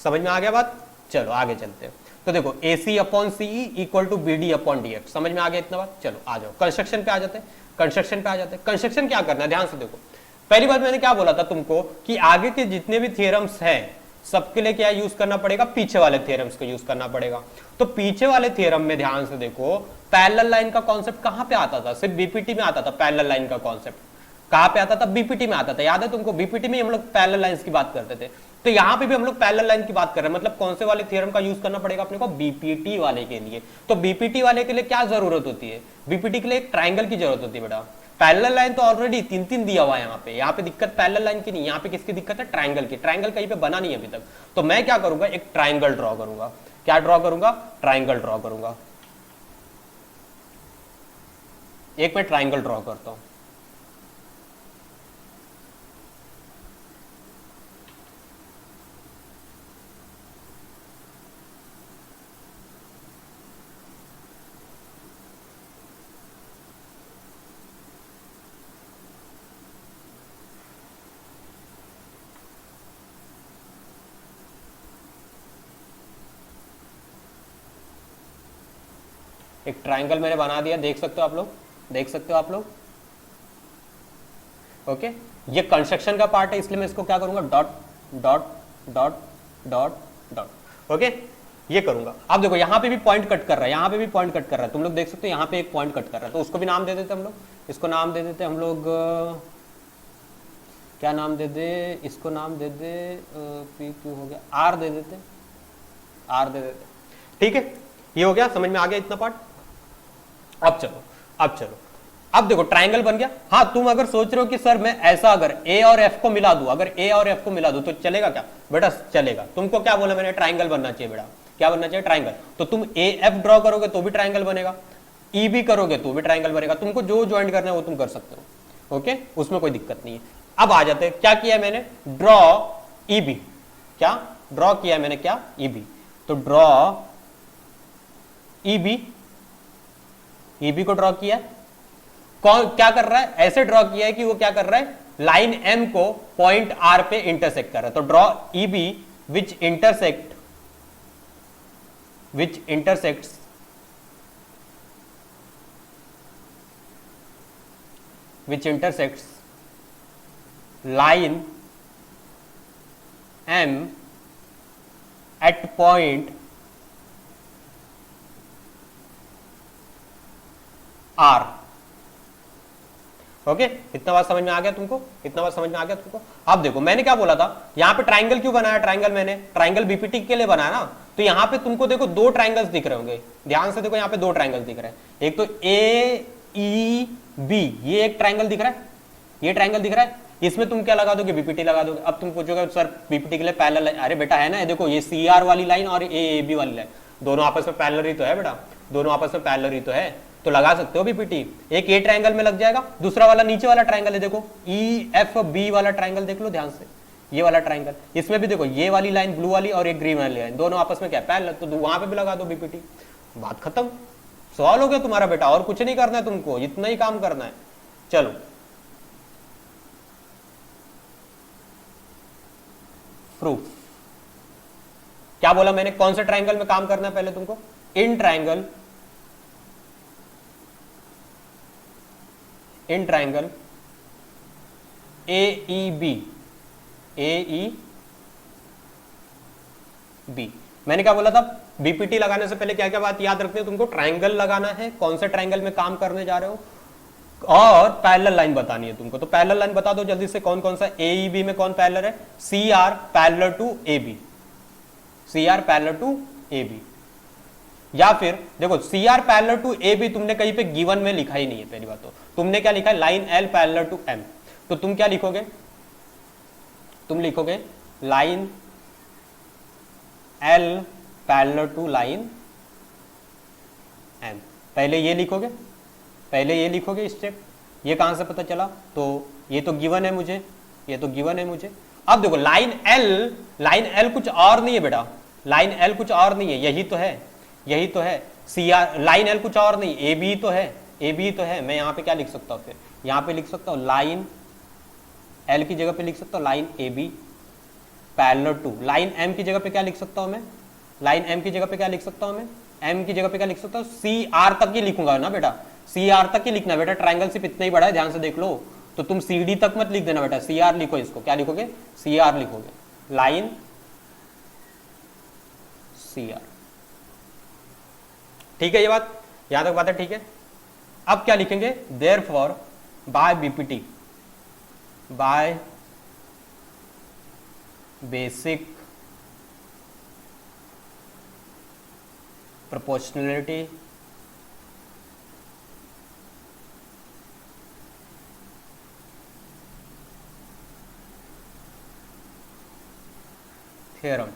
समझ में आ गया बात। चलो आगे चलते हैं। तो देखो AC upon CE equal to BD upon DF, समझ में आ गया इतना बात। चलो आ जाओ कंस्ट्रक्शन पे आ जाते हैं। कंस्ट्रक्शन क्या करना है, ध्यान से देखो। पहली बात मैंने क्या बोला था तुमको कि आगे के जितने भी थियरम्स हैं सबके लिए क्या यूज करना पड़ेगा, पीछे वाले थ्योरम्स को यूज करना पड़ेगा। तो पीछे वाले थ्योरम में ध्यान से देखो, पैरेलल लाइन का कॉन्सेप्ट कहां पे आता था, सिर्फ बीपीटी में आता था। पैरेलल लाइन का कॉन्सेप्ट कहां पे आता था, बीपीटी में आता था। याद है तुमको, बीपीटी में हम लोग पैरेलल लाइंस की बात करते थे। तो यहां पे भी हम लोग पैरेलल लाइन की बात कर रहे हैं, मतलब कौन से वाले थ्योरम का यूज करना पड़ेगा अपने को, बीपीटी वाले के लिए। तो बीपीटी वाले के लिए क्या जरूरत होती है, बीपीटी के लिए एक ट्राइंगल की जरूरत होती है बेटा। पैरेलल लाइन तो ऑलरेडी 3-3 दिया हुआ है यहाँ पे दिक्कत पैरेलल लाइन की नहीं, यहाँ पे किसकी दिक्कत है, ट्राइंगल की। ट्राइंगल कहीं पे बना नहीं अभी तक, तो मैं क्या करूंगा, एक ट्राइंगल ड्रॉ करूंगा। क्या ड्रॉ करूंगा, ट्राइंगल ड्रॉ करूंगा। एक मैं ट्राइंगल ड्रॉ करता हूं। एक ट्राइंगल मैंने बना दिया, देख सकते हो आप लोग, देख सकते हो आप लोग। ओके, ये कंस्ट्रक्शन का पार्ट है, इसलिए मैं इसको क्या करूंगा, dot dot dot dot dot. Okay, ये करूंगा। अब देखो यहां पे भी पॉइंट कट कर रहा है, यहां पे भी पॉइंट कट कर रहा है, तुम लोग देख सकते हो यहां पे एक पॉइंट कट कर रहा है। तो उसको भी नाम दे देते हम लोग, इसको नाम दे देते हम लोग, क्या नाम दे दे, इसको नाम दे दे, पी क्यू हो गया, आर दे देते, आर दे देते। ठीक है, ये हो गया, समझ में आ गया इतना पार्ट। अब चलो अब देखो ट्राइंगल बन गया। हाँ, तुम अगर सोच रहे हो कि सर मैं ऐसा अगर ए और एफ को मिला दूं, अगर ए और एफ को मिला दूं तो चलेगा क्या, बेटा चलेगा। तुमको क्या बोला मैंने, ट्राइंगल बनना चाहिए बेटा, क्या बनना चाहिए, ट्राइंगल। तो तुम ए एफ ड्रॉ करोगे तो भी ट्राइंगल बनेगा, ई बी करोगे तो भी ट्राइंगल बनेगा। तुमको जो ज्वाइन करना है वो तुम कर सकते हो। ओके, उसमें कोई दिक्कत नहीं है। अब आ जाते हैं, क्या किया मैंने, ड्रॉ ई बी, क्या ड्रॉ किया मैंने, क्या ई बी। तो ड्रॉ ई बी को ड्रॉ किया। कौन क्या कर रहा है, ऐसे ड्रॉ किया है कि वो क्या कर रहा है, लाइन एम को पॉइंट आर पे इंटरसेक्ट कर रहा है। तो draw E B which intersects line M at point R। Okay, इतना बात समझ में आ गया तुमको, इतना बात समझ में आ गया तुमको। अब देखो मैंने क्या बोला था, यहां पे ट्राइंगल क्यों बनाया, ट्राइंगल मैंने ट्राइंगल बीपीटी के लिए बनाया ना। तो यहां पे तुमको देखो दो ट्राइंगल्स दिख रहे होंगे, ध्यान से देखो यहां पे दो ट्राइंगल दिख रहे हैं। एक तो ए ई बी, ये एक ट्राइंगल दिख रहा है, ये ट्राइंगल दिख रहा है। इसमें तुम क्या लगा दोगे, बीपीटी लगा दोगे। अब तुम पूछोगे सर बीपीटी के लिए पैरेलल, अरे बेटा है ना, देखो ये सी आर वाली लाइन और ए बी वाली लाइन दोनों आपस में पैरेलल ही तो है बेटा, दोनों आपस में पैरेलल ही तो है, तो लगा सकते हो बीपीटी। एक ए ट्राइंगल में लग जाएगा, दूसरा वाला नीचे वाला ट्राइंगल है, देखो ई एफ बी वाला ट्राइंगल देख लो ध्यान से, ये वाला ट्राइंगल, इसमें भी देखो ये वाली लाइन ब्लू वाली और एक ग्रीन वाली लाइन, दोनों आपस में क्या पैरेलल, तो वहां पे भी लगा दो बीपीटी, बात खत्म, सॉल्व हो गया तुम्हारा बेटा। और कुछ नहीं करना है तुमको, इतना ही काम करना है। चलो प्रूफ, क्या बोला मैंने, कौन से ट्राइंगल में काम करना है पहले तुमको, in triangle A E B. मैंने क्या बोला था, बीपीटी लगाने से पहले क्या क्या बात याद रखनी है तुमको, ट्राइंगल लगाना है, कौन से ट्राइंगल में काम करने जा रहे हो, और पैरेलल लाइन बतानी है तुमको। तो पैरेलल लाइन बता दो जल्दी से, कौन कौन सा, ए ई बी में कौन पैरेलल है, C R parallel to A B, C R parallel to A B. या फिर देखो C R parallel to A B तुमने कहीं पे गिवन में लिखा ही नहीं है, पहली बात तो तुमने क्या लिखा है, line L parallel to M. तो तुम क्या लिखोगे, तुम लिखोगे line L parallel to line M, पहले ये लिखोगे, पहले ये लिखोगे स्टेप। ये कहां से पता चला, तो ये तो गिवन है मुझे, ये तो गिवन है मुझे। अब देखो लाइन एल कुछ और नहीं है बेटा, लाइन एल कुछ और नहीं है, यही तो है, यही तो है। सी आर लाइन एल कुछ और नहीं, ए बी तो है, ए बी तो है। मैं यहां पे क्या लिख सकता हूं, फिर यहां पे लिख सकता हूं लाइन एल की जगह पे लिख सकता हूं line A B parallel to, line M की जगह पे क्या लिख सकता हूं मैं, लाइन एम की जगह पे क्या लिख सकता हूं मैं, एम की जगह पे क्या लिख सकता हूं, सी आर तक ही लिखूंगा ना बेटा, सी आर तक ही लिखना बेटा, ट्राइंगल सिर्फ इतना ही बड़ा है, ध्यान से देख लो। तो तुम सी डी तक मत लिख देना बेटा, सी आर लिखो, इसको क्या लिखोगे, सी आर लिखोगे, लाइन सी आर। ठीक है, ये बात यहां तक बात है, ठीक है। अब क्या लिखेंगे, therefore by BPT, by basic proportionality theorem.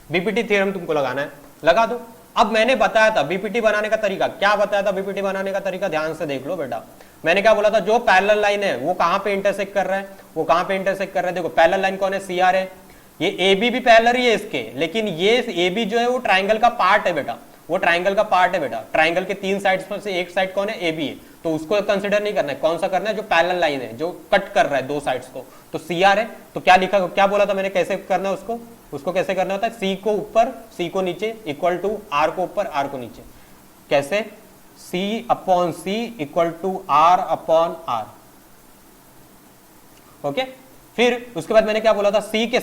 BPT theorem तुमको लगाना है, लगा दो। अब मैंने बताया था बीपीटी बनाने का तरीका, क्या बताया था बीपीटी बनाने का तरीका, ध्यान से देख लो बेटा। मैंने क्या बोला था, जो पैरेलल लाइन है वो कहां पे इंटरसेक्ट कर रहा है, वो कहां पे इंटरसेक्ट कर रहा है। देखो पैरेलल लाइन कौन है, सी आर है। ये ए बी भी पैरेलल ही है इसके, लेकिन ये ए बी जो है वो ट्राइंगल का पार्ट है बेटा, वो ट्राइंगल का पार्ट है बेटा। ट्राइंगल के 3 साइड्स में से एक साइड कौन है, ए बी है, तो उसको कंसिडर नहीं करना है। कौन सा करना है, जो पैरेलल लाइन है, जो कट कर रहा है 2 साइड्स को, तो सी आर है। तो क्या लिखा, क्या बोला था मैंने, कैसे करना है उसको, उसको कैसे करना होता है, सी को ऊपर सी को नीचे इक्वल टू आर को ऊपर आर को नीचे। कैसे, C upon C equal to R upon R. Okay, फिर उसके बाद मैंने क्या बोला था, सी के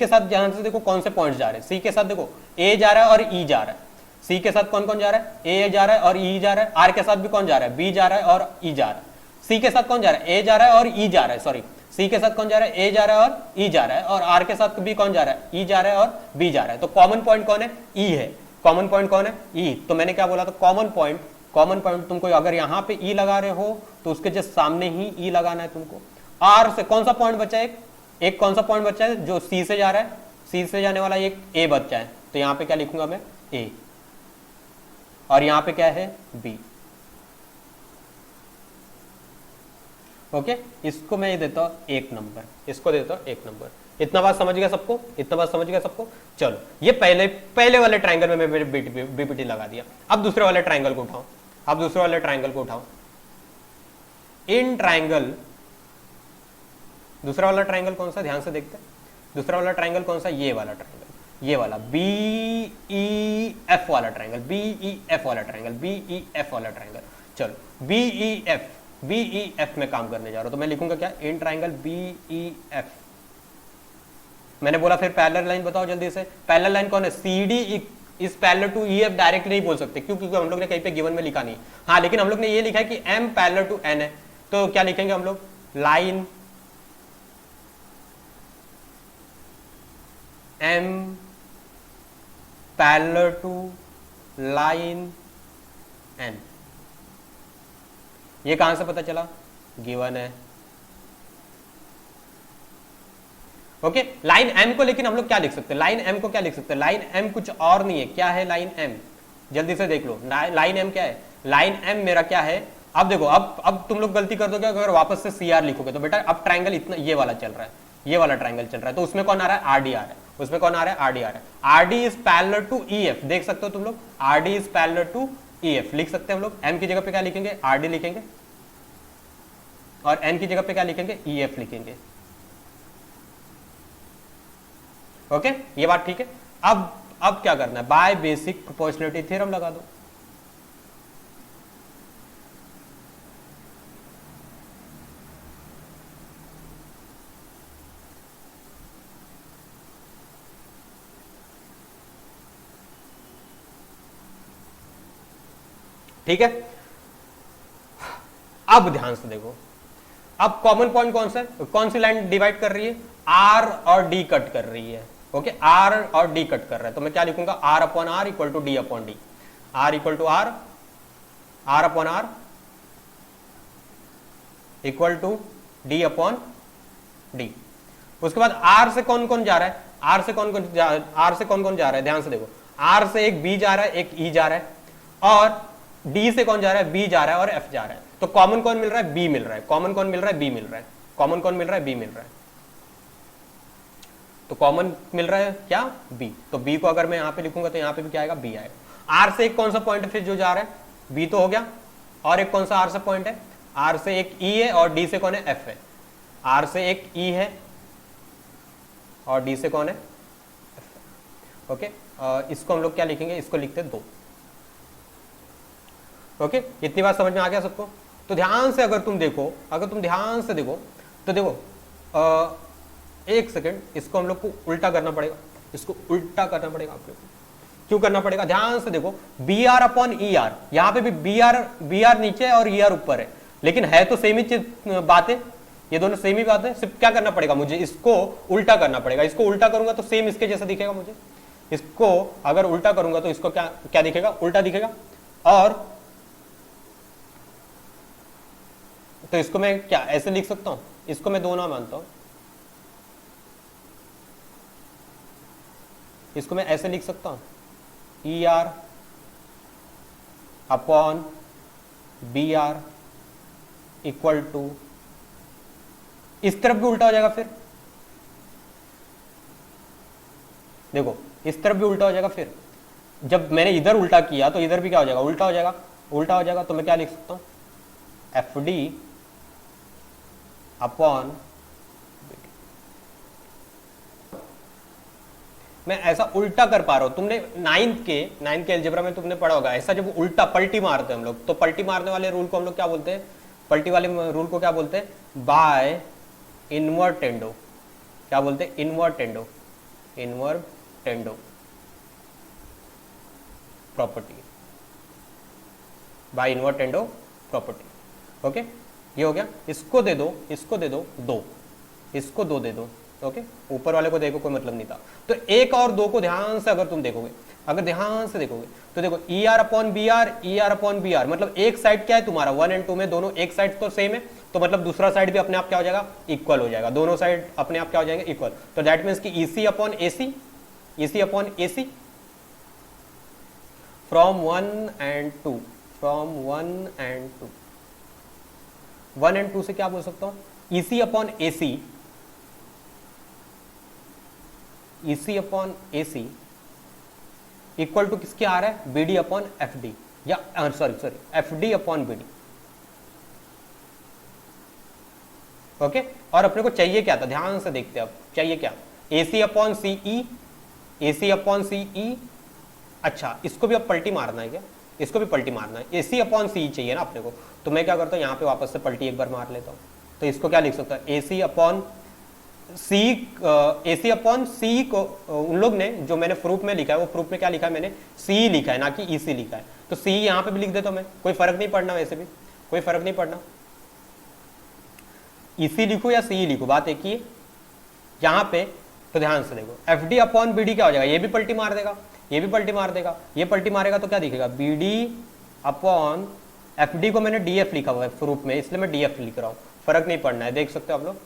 साथ ध्यान से देखो कौन से पॉइंट्स जा रहे हैं। सी के साथ देखो ए जा रहा है और ई जा रहा है। सी के साथ कौन कौन जा रहा है, ए जा रहा है और ई जा रहा है। आर के साथ भी कौन जा रहा है, बी जा रहा है और ई जा रहा है। सी के साथ कौन जा रहा है, ए जा रहा है और ई जा रहा है, सॉरी सी के साथ कौन जा रहा है, ए जा रहा है और ई जा रहा है। और आर के साथ भी कौन जा रहा है, ई जा रहा है और बी जा रहा है। तो कॉमन पॉइंट कौन है, ई है। कॉमन पॉइंट कौन है, ई। तो मैंने क्या बोला था, कॉमन पॉइंट तुमको अगर यहां पे ई लगा रहे हो तो उसके जस्ट सामने ही ई लगाना है तुमको। आर से कौन सा पॉइंट बचा है, एक कौन सा पॉइंट बचा है जो सी से जा रहा है, सी से जाने वाला एक ए बचा है। तो यहां पे क्या लिखूंगा मैं, ए, और यहां पे क्या है, बी। ओके, इसको मैं ये देता हूं 1 नंबर, इसको देता हूं 1 नंबर। इतना बात समझ गया सबको, इतना बात समझ गया सबको। चलो, ये पहले वाले ट्राइंगल में मैं बीपीटी लगा दिया। अब दूसरे वाले ट्राइंगल को उठाओ, अब दूसरे वाले ट्राइंगल को उठाओ। इन ट्राइंगल, दूसरा वाला ट्राइंगल कौन सा, ध्यान से देखते हैं। दूसरा वाला ट्राइंगल कौन सा, ये वाला ट्राइंगल, ये वाला बी ई एफ वाला ट्राइंगल, बी ई एफ वाला ट्राइंगल, बी ई एफ वाला ट्राइंगल। चलो बी ई एफ में काम करने जा रहा हूं, तो मैं लिखूंगा क्या, in triangle B E F. मैंने बोला फिर पैरेलल लाइन बताओ जल्दी से। पैरेलल लाइन कौन है, C D is parallel to E F. Direct नहीं बोल सकते, क्यों, क्योंकि हम लोग ने कहीं पे गिवन में लिखा नहीं। हाँ, लेकिन हम लोग ने ये लिखा है कि एम पैरेलल टू एन है। तो क्या लिखेंगे हम लोग, line M parallel to line N. ये कहां से पता चला, गिवन है। ओके, लाइन एम को लेकिन हम लोग क्या लिख सकते हैं, लाइन एम को क्या लिख सकते हैं, लाइन एम कुछ और नहीं है। क्या है लाइन एम, जल्दी से देख लो। लाइन एम क्या है, लाइन एम मेरा क्या है। अब देखो, अब तुम लोग गलती कर दोगे अगर वापस से सी आर लिखोगे तो। बेटा अब ट्राइंगल इतना ये वाला चल रहा है, ये वाला ट्राइंगल चल रहा है, तो उसमें कौन आ रहा है, आर डी आ रहा है। उसमें कौन आ रहा है, आर डी आ रहा है। R D is parallel to E F, देख सकते हो तुम लोग, R D is parallel to E F लिख सकते हैं हम लोग। एम की जगह पे क्या लिखेंगे, आर डी लिखेंगे, और एन की जगह पे क्या लिखेंगे, ई एफ लिखेंगे। ओके, ये बात ठीक है। अब क्या करना है, बाय बेसिक प्रोपोर्शनलिटी थ्योरम लगा दो। ठीक है, अब ध्यान से देखो, अब कॉमन पॉइंट कौन सा है, कौन सी लाइन डिवाइड कर रही है, आर और डी कट कर रही है। ओके, आर और डी कट कर रहा है, तो मैं क्या लिखूंगा, R upon R equal to D upon D. R equal to R, R upon R equal to D upon D. उसके बाद आर से कौन कौन जा रहा है, आर से कौन कौन जा रहा है, ध्यान से देखो। आर से एक बी जा रहा है, एक ई जा रहा है, और डी से कौन जा रहा है, बी जा रहा है और एफ जा रहा है। तो कॉमन कौन मिल रहा है, बी मिल रहा है। कॉमन कौन मिल रहा है, बी मिल रहा है। कॉमन कौन मिल रहा है, बी मिल रहा है। तो कॉमन मिल रहा है क्या, बी। तो बी को अगर मैं यहां पे लिखूंगा तो यहां पे भी क्या आएगा, बी आएगा। आर से एक कौन सा पॉइंट है फिर जो जा रहा है, बी तो हो गया, और एक कौन सा आर से पॉइंट है, आर से एक ई है और डी से कौन है, एफ है। आर से एक ई है और डी से कौन है, एफ। ओके, इसको हम लोग क्या लिखेंगे, इसको लिखते हैं 2। ओके, इतनी बात समझ में आ गया सबको। तो ध्यान से अगर तुम ध्यान से देखो तो देखो, एक सेकेंड, इसको हम लोग को उल्टा करना पड़ेगा। इसको उल्टा करना पड़ेगा आपको। क्यों करना पड़ेगा, ध्यान से देखो, B R upon E R, यहां पे भी बी आर नीचे और ई आर ऊपर है, लेकिन है तो सेम ही बात है, ये दोनों सेम ही बात है। सिर्फ क्या करना पड़ेगा मुझे, इसको उल्टा करना पड़ेगा। इसको उल्टा करूंगा तो सेम इसके जैसा दिखेगा मुझे, इसको अगर उल्टा करूंगा तो इसको क्या क्या दिखेगा, उल्टा दिखेगा। और तो इसको मैं क्या ऐसे लिख सकता हूं, इसको मैं 2 ना मानता हूं, इसको मैं ऐसे लिख सकता हूं, E R upon B R equal to, इस तरफ भी उल्टा हो जाएगा, फिर देखो इस तरफ भी उल्टा हो जाएगा। फिर जब मैंने इधर उल्टा किया तो इधर भी क्या हो जाएगा, उल्टा हो जाएगा, उल्टा हो जाएगा। तो मैं क्या लिख सकता हूं, एफ डी अपॉन, मैं ऐसा उल्टा कर पा रहा हूं। तुमने नाइन्थ के अलजेब्रा में तुमने पढ़ा होगा, ऐसा जब उल्टा पलटी मारते हैं हम लोग, तो पलटी मारने वाले रूल को हम लोग क्या बोलते हैं, पलटी वाले रूल को क्या बोलते हैं, बाय इनवर्टेंडो। क्या बोलते हैं, इनवर्टेंडो, इनवर्टेंडो प्रॉपर्टी, बाय इनवर्टेंडो प्रॉपर्टी। ओके, ये हो गया। इसको दे दो, इसको दे दो 2, इसको 2 दे दो। ओके, ऊपर वाले को देखो कोई मतलब नहीं था। तो 1 और 2 को ध्यान से अगर तुम देखोगे, अगर ध्यान से देखोगे तो देखो E R upon B R, E R upon B R, मतलब एक साइड क्या है तुम्हारा 1 और 2 में दोनों एक साइड तो सेम है, तो मतलब दूसरा साइड भी अपने आप क्या हो जाएगा, इक्वल हो जाएगा। दोनों साइड अपने आप क्या हो जाएंगे, इक्वल। तो दैट मीन्स की EC upon AC, EC upon AC from 1 and 2, from 1 and 2, 1 and 2 से क्या बोल सकता हूं, EC upon AC, EC upon AC equal to किसके आ रहा है, बीडी अपॉन एफ डी, या sorry F D upon BD. Okay, और अपने को चाहिए क्या था, ध्यान से देखते हैं अब, चाहिए क्या, AC upon CE, AC upon CE. अच्छा, इसको भी अब पलटी मारना है क्या, इसको भी पलटी मारना है, एसी अपॉन सीई चाहिए ना अपने को। तो मैं क्या करता हूं, यहां पे वापस से पलटी एक बार मार लेता हूं। तो इसको क्या लिख सकता है, एसी अपॉन सी, एसी अपॉन सी को उन लोग ने जो मैंने प्रूफ में लिखा है, वो प्रूफ में क्या लिखा है मैंने, सी लिखा है ना कि ईसी लिखा है। तो सी यहां पे भी लिख देता हूं मैं, कोई फर्क नहीं पड़ना, वैसे भी कोई फर्क नहीं पड़ना, ईसी लिखो या सी लिखो, बात एक ही है यहां पे। तो ध्यान से देखो, F D upon B D क्या हो जाएगा, ये भी पलटी मार देगा, ये भी पलटी मार देगा, ये पलटी मारेगा, तो क्या दिखेगा, B D upon F D को मैंने डी एफ लिखा हुआ है प्रूफ में, इसलिए मैं डी एफ लिख रहा हूं, फर्क नहीं पड़ना है। देख सकते हो आप लोग,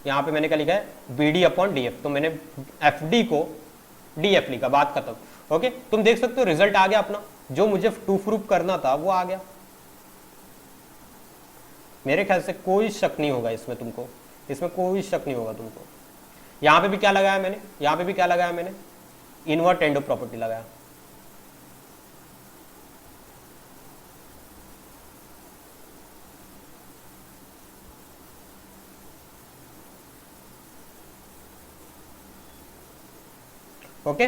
यहां पे मैंने क्या लिखा है, B D upon D F, तो मैंने एफ डी को डी एफ लिखा, बात खत्म। ओके, तुम देख सकते हो रिजल्ट आ गया अपना, जो मुझे टू प्रूफ करना था वो आ गया। मेरे ख्याल से कोई शक नहीं होगा इसमें तुमको, इसमें कोई शक नहीं होगा तुमको। यहां पे भी क्या लगाया मैंने, यहां पे भी क्या लगाया मैंने, इनवर्टेंडो प्रॉपर्टी लगाया। ओके,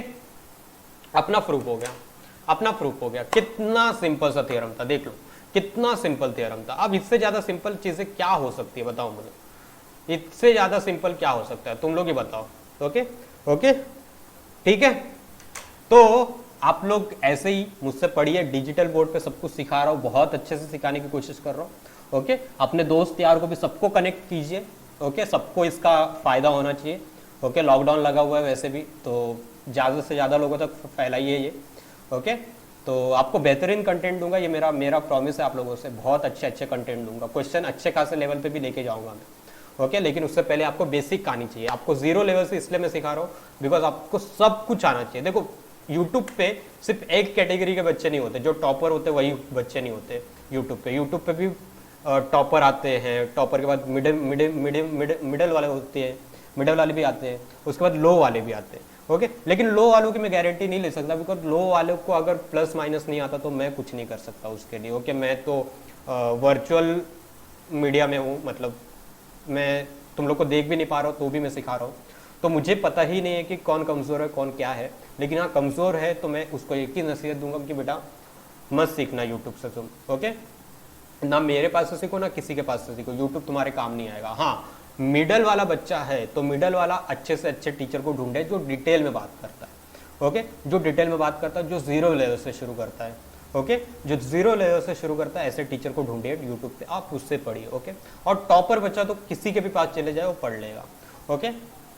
अपना प्रूफ हो गया, अपना प्रूफ हो गया। कितना सिंपल सा थ्योरम था, देख लो कितना सिंपल थ्योरम था। अब इससे ज्यादा सिंपल चीजें क्या हो सकती है, बताओ मुझे, इससे ज्यादा सिंपल क्या हो सकता है, तुम लोग ही बताओ। ओके ओके, ठीक है। तो आप लोग ऐसे ही मुझसे पढ़िए, डिजिटल बोर्ड पे सब कुछ सिखा रहा हूँ, बहुत अच्छे से सिखाने की कोशिश कर रहा हूँ। ओके, अपने दोस्त यार को भी सबको कनेक्ट कीजिए। ओके, सबको इसका फायदा होना चाहिए। ओके, लॉकडाउन लगा हुआ है वैसे भी, तो ज़्यादा से ज़्यादा लोगों तक फैलाइए ये। ओके, तो आपको बेहतरीन कंटेंट दूंगा, ये मेरा प्रॉमिस है आप लोगों से, बहुत अच्छे कंटेंट दूंगा। क्वेश्चन अच्छे खासे लेवल पे भी लेके जाऊंगा मैं। ओके, लेकिन उससे पहले आपको बेसिक आनी चाहिए। आपको 0 लेवल से इसलिए मैं सिखा रहा हूँ बिकॉज आपको सब कुछ आना चाहिए। देखो, यूट्यूब पे सिर्फ एक कैटेगरी के बच्चे नहीं होते, जो टॉपर होते वही बच्चे नहीं होते यूट्यूब पे भी टॉपर आते हैं, टॉपर के बाद मिडिल वाले होते हैं, मिडिल वाले भी आते हैं, उसके बाद लो वाले भी आते हैं। ओके, लेकिन लो वालों की मैं गारंटी नहीं ले सकता, बिकॉज लो वालों को अगर प्लस माइनस नहीं आता तो मैं कुछ नहीं कर सकता उसके लिए। ओके, मैं तो वर्चुअल मीडिया में हूँ, मतलब मैं तुम लोग को देख भी नहीं पा रहा हूँ तो भी मैं सिखा रहा हूँ, तो मुझे पता ही नहीं है कि कौन कमज़ोर है कौन क्या है। लेकिन हाँ, कमज़ोर है तो मैं उसको एक ही नसीहत दूंगा कि बेटा मत सीखना यूट्यूब से तुम। ओके, ना मेरे पास से सीखो ना किसी के पास से सीखो, यूट्यूब तुम्हारे काम नहीं आएगा। हाँ, मिडल वाला बच्चा है तो मिडल वाला अच्छे से अच्छे टीचर को ढूंढे जो डिटेल में बात करता है, ओके, जो डिटेल में बात करता है, जो जीरो लेवल से शुरू करता है, ओके, जो जीरो लेवल से शुरू करता है, ऐसे टीचर को ढूंढिए यूट्यूब पे, आप उससे पढ़िए, ओके। और टॉपर बच्चा तो किसी के भी पास चले जाए वो पढ़ लेगा, ओके।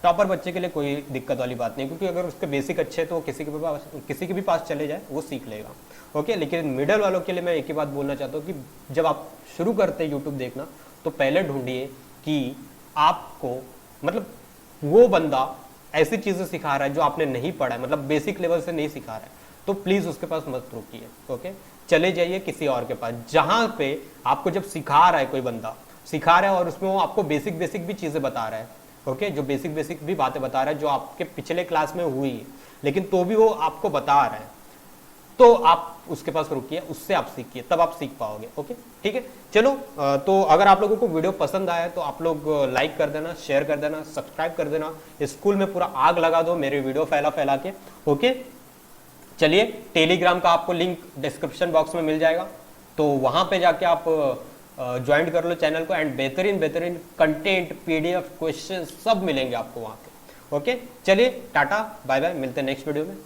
टॉपर बच्चे के लिए कोई दिक्कत वाली बात नहीं, क्योंकि अगर उसके बेसिक अच्छे हैं तो वो किसी के भी पास चले जाए वो सीख लेगा, ओके। लेकिन मिडल वालों के लिए मैं एक ही बात बोलना चाहता हूँ कि जब आप शुरू करते हैं यूट्यूब देखना तो पहले ढूंढिए कि आपको मतलब वो बंदा ऐसी चीजें सिखा रहा है जो आपने नहीं पढ़ा है, मतलब बेसिक लेवल से नहीं सिखा रहा है, तो प्लीज उसके पास मत रुकिए, ओके। चले जाइए किसी और के पास जहां पे आपको जब सिखा रहा है, कोई बंदा सिखा रहा है और उसमें वो आपको बेसिक बेसिक भी चीजें बता रहा है, ओके, जो बेसिक बेसिक भी बातें बता रहा है जो आपके पिछले क्लास में हुई है, लेकिन तो भी वो आपको बता रहा है, तो आप उसके पास रुकिए, उससे आप सीखिए, तब आप सीख पाओगे, ओके, ठीक है। चलो, तो अगर आप लोगों को वीडियो पसंद आया तो आप लोग लाइक कर देना, शेयर कर देना, सब्सक्राइब कर देना, स्कूल में पूरा आग लगा दो मेरे वीडियो फैला फैला के, ओके। चलिए, टेलीग्राम का आपको लिंक डिस्क्रिप्शन बॉक्स में मिल जाएगा, तो वहां पे जाके आप ज्वाइन कर लो चैनल को, एंड बेहतरीन बेहतरीन कंटेंट, पीडीएफ, क्वेश्चन सब मिलेंगे आपको वहां पे, ओके। चलिए, टाटा बाय बाय, मिलते हैं नेक्स्ट वीडियो में।